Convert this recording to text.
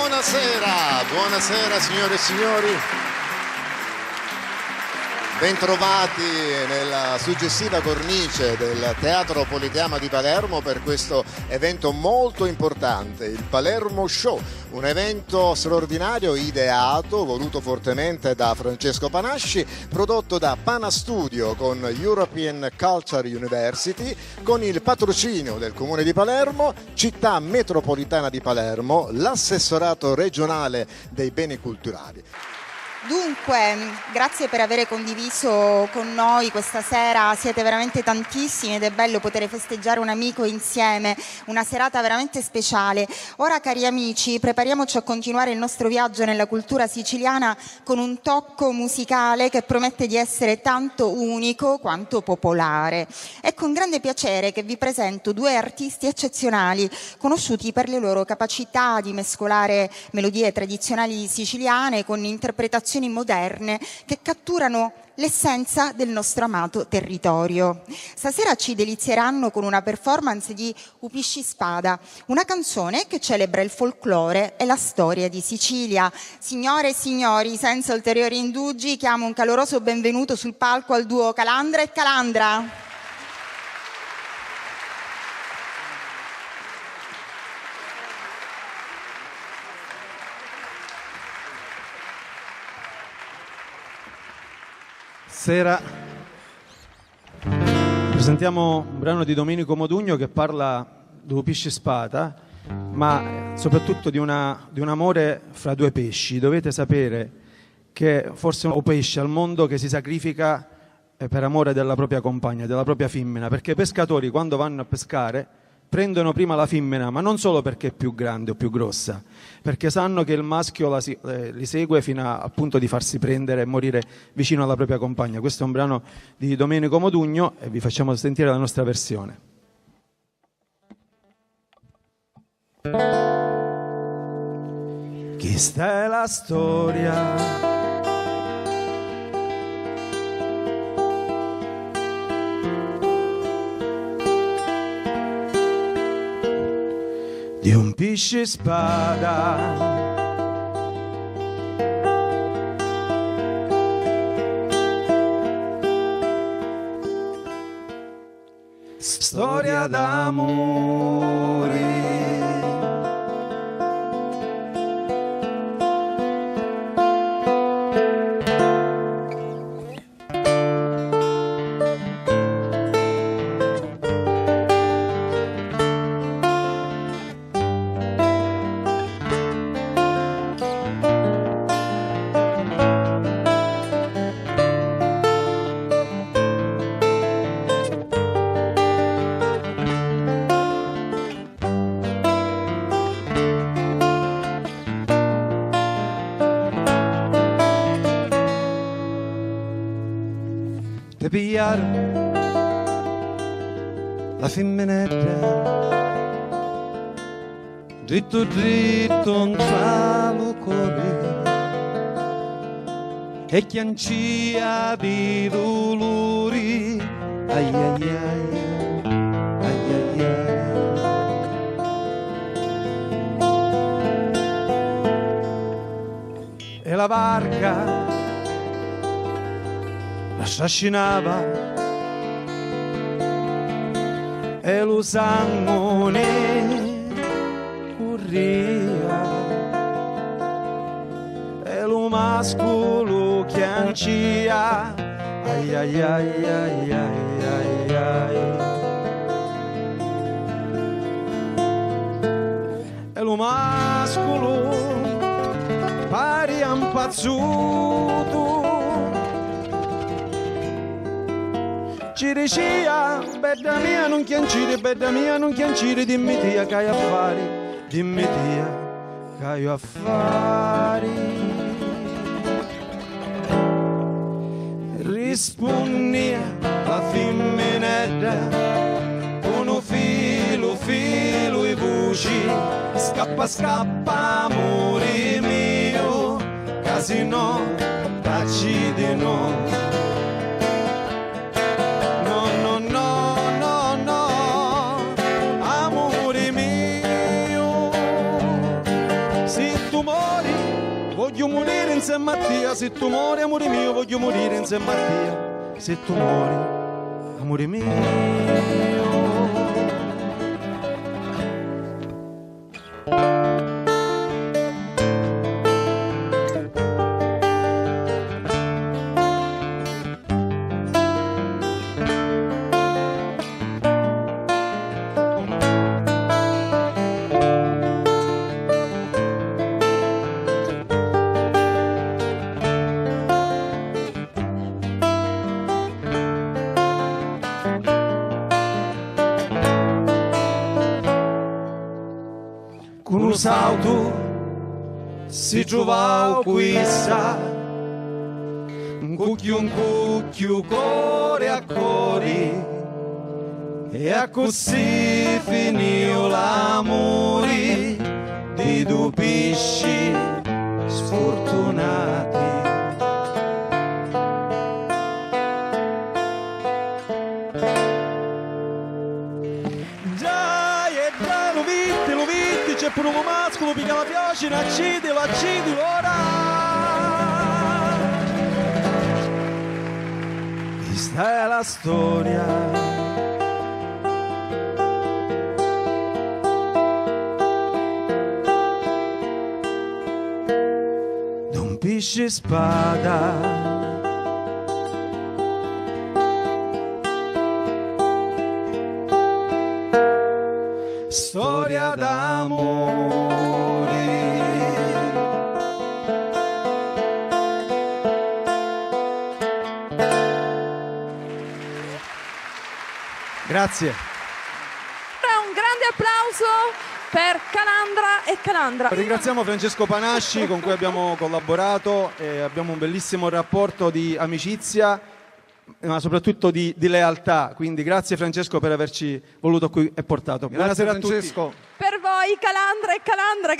Buonasera signore e signori. Bentrovati nella suggestiva cornice del Teatro Politeama di Palermo per questo evento molto importante, il Palermo Show, un evento straordinario ideato, voluto fortemente da Francesco Panasci, prodotto da Panastudio con European Culture University, con il patrocinio del Comune di Palermo, Città Metropolitana di Palermo, l'Assessorato regionale dei beni culturali. Dunque, grazie per aver condiviso con noi questa sera, siete veramente tantissimi ed è bello poter festeggiare un amico insieme, una serata veramente speciale. Ora, cari amici, prepariamoci a continuare il nostro viaggio nella cultura siciliana con un tocco musicale che promette di essere tanto unico quanto popolare. È con grande piacere che vi presento due artisti eccezionali, conosciuti per le loro capacità di mescolare melodie tradizionali siciliane con interpretazioni moderne che catturano l'essenza del nostro amato territorio. Stasera ci delizieranno con una performance di Upisci Spada, una canzone che celebra il folklore e la storia di Sicilia. Signore e signori, senza ulteriori indugi, chiamo un caloroso benvenuto sul palco al duo Calandra e Calandra. Sera presentiamo un brano di Domenico Modugno che parla di Upisci Spada, ma soprattutto di un amore fra due pesci. Dovete sapere che forse un pesce al mondo che si sacrifica per amore della propria compagna, della propria femmina, perché i pescatori quando vanno a pescare prendono prima la femmina, ma non solo perché è più grande o più grossa, perché sanno che il maschio li segue fino a punto di farsi prendere e morire vicino alla propria compagna. Questo è un brano di Domenico Modugno e vi facciamo sentire la nostra versione. Questa è la storia di un pesce spada storia d'amore per pigliare la femminetta dritto dritto tra lo cuore e chiancia di dolori ai ai ai ai ai ai e la barca s'ascinava e lo sangue corria e lo mascolo chiancia ai ai ai ai ai ai ai e lo mascolo pari impazzuto ci diceva, bella mia non chiancire, dimmi tia che hai affari, dimmi tia che hai affari. Rispondi la femminetta, con un filo e voci, scappa, amore mio, casi no, tacci di no. Se tu tu muori, voglio morire insieme a te. Se tu muori, amore mio, voglio morire insieme a te. Se tu muori, amore mio. Con un salto si trovava questa, un cucchio cuore a cuore, e così finì l'amore di due pesci sfortunati. Lo vitti, c'è pure un mascolo, pica la piace, l'accidi, l'ora. Questa è la storia. D'un pesce spada. Storia d'amore. Grazie. Un grande applauso per Calandra e Calandra. Ringraziamo Francesco Panasci con cui abbiamo collaborato e abbiamo un bellissimo rapporto di amicizia, ma soprattutto di lealtà. Quindi grazie Francesco per averci voluto qui e portato. Buonasera a tutti. Per voi Calandra e Calandra.